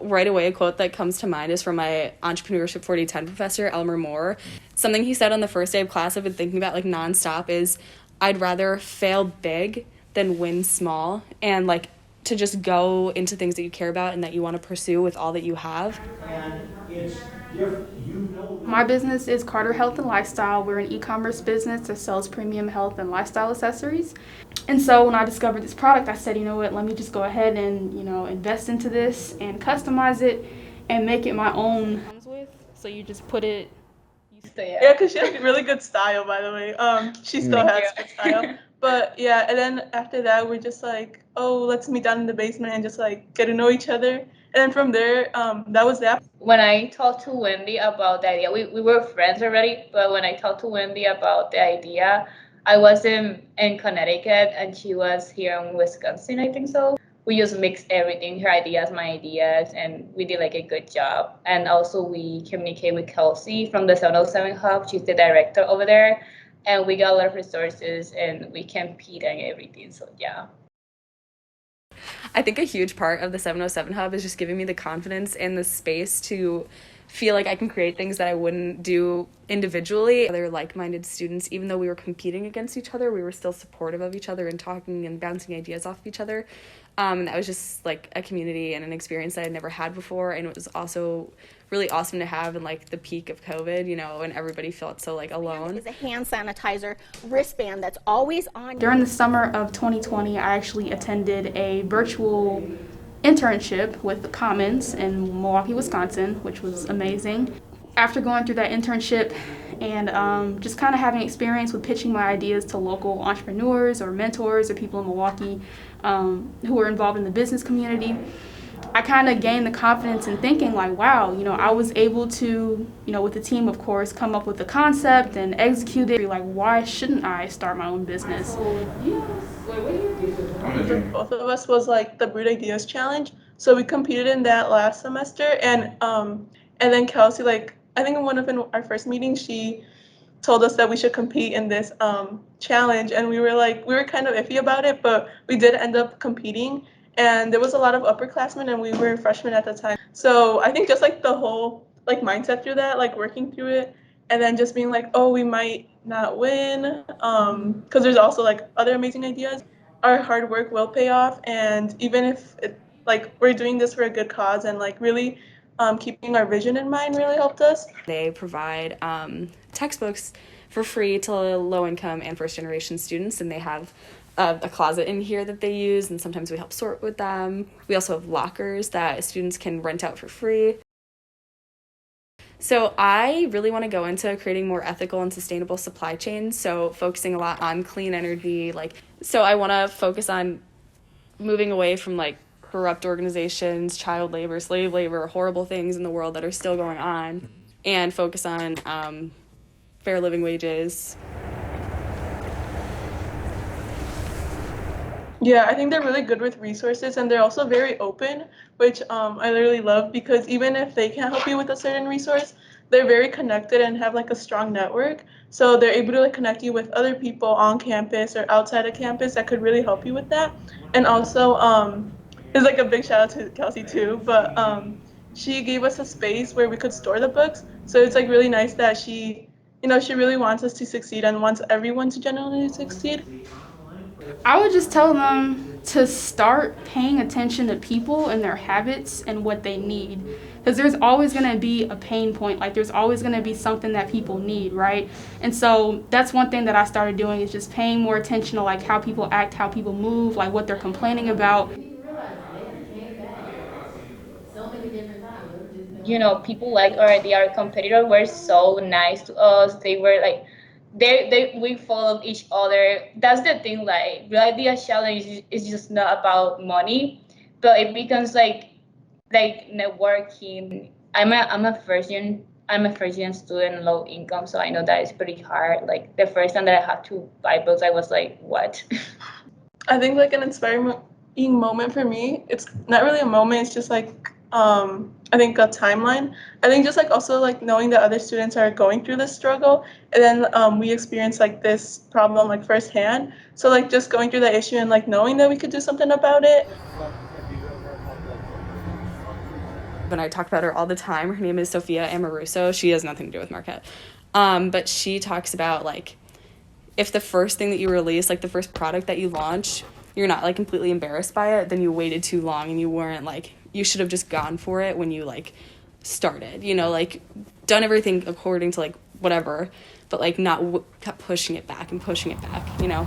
Right away, a quote that comes to mind is from my Entrepreneurship 4010 professor, Elmer Moore. Something he said on the first day of class I've been thinking about like nonstop is, I'd rather fail big than win small, and like to just go into things that you care about and that you want to pursue with all that you have. And it's different. My business is Carter Health and Lifestyle. We're an e-commerce business that sells premium health and lifestyle accessories. And so when I discovered this product, I said, you know what, let me just go ahead and, invest into this and customize it and make it my own. So you just put it. Yeah, because she has really good style, by the way. She still has good style. But yeah, and then after that, we're just like, oh, let's meet down in the basement and just like get to know each other. And then from there, that was that. When I talked to Wendy about the idea, we were friends already, but when I talked to Wendy about the idea, I was in Connecticut and she was here in Wisconsin, I think so. We just mixed everything, her ideas, my ideas, and we did like a good job. And also we communicate with Kelsey from the 707 Hub. She's the director over there. And we got a lot of resources and we compete and everything, so yeah. I think a huge part of the 707 Hub is just giving me the confidence and the space to feel like I can create things that I wouldn't do individually. Other like-minded students, even though we were competing against each other, we were still supportive of each other and talking and bouncing ideas off of each other. And that was just like a community and an experience that I'd never had before. And it was also really awesome to have in like the peak of COVID, and everybody felt so like alone. It's a hand sanitizer wristband that's always on. During the summer of 2020, I actually attended a virtual internship with the Commons in Milwaukee, Wisconsin, which was amazing. After going through that internship and just kind of having experience with pitching my ideas to local entrepreneurs or mentors or people in Milwaukee who are involved in the business community, I kind of gained the confidence in thinking like, wow, I was able to, with the team, of course, come up with the concept and execute it. Like, why shouldn't I start my own business? Both of us was like the Brute Ideas Challenge. So we competed in that last semester. And then Kelsey, like, I think in our first meetings, she told us that we should compete in this challenge. And we were kind of iffy about it, but we did end up competing. And there was a lot of upperclassmen and we were freshmen at the time. So I think just like the whole like mindset through that, like working through it and then just being like, oh, we might not win. Because there's also like other amazing ideas. Our hard work will pay off. And even if we're doing this for a good cause and like really keeping our vision in mind really helped us. They provide textbooks for free to low-income and first-generation students, and they have a closet in here that they use, and sometimes we help sort with them. We also have lockers that students can rent out for free. So I really want to go into creating more ethical and sustainable supply chains, so focusing a lot on clean energy. So I want to focus on moving away from corrupt organizations, child labor, slave labor, horrible things in the world that are still going on, and focus on fair living wages. Yeah, I think they're really good with resources and they're also very open, which I really love because even if they can't help you with a certain resource, they're very connected and have a strong network. So they're able to connect you with other people on campus or outside of campus that could really help you with that. And also, there's a big shout out to Kelsey too, but she gave us a space where we could store the books. So it's really nice that she really wants us to succeed and wants everyone to genuinely succeed. I would just tell them to start paying attention to people and their habits and what they need. Because there's always going to be a pain point. There's always going to be something that people need, right? And so that's one thing that I started doing is just paying more attention to how people act, how people move, what they're complaining about. People already our competitors were so nice to us. They were we followed each other. That's the thing. Real idea challenge is just not about money, but it becomes networking. I'm a first year student, low income, so I know that it's pretty hard. The first time that I had to buy books, I was like, what? I think an inspiring moment for me. It's not really a moment. It's just I think a timeline. I think just also knowing that other students are going through this struggle, and then we experience this problem firsthand. So just going through that issue and knowing that we could do something about it. And I talk about her all the time. Her name is Sophia Amoruso. She has nothing to do with Marquette. But she talks about, like, if the first thing that you release, like the first product that you launch, you're not, like, completely embarrassed by it, then you waited too long and you weren't, like, you should have just gone for it when you, like, started, you know, like, done everything according to, like, whatever, but, like, not kept pushing it back, you know.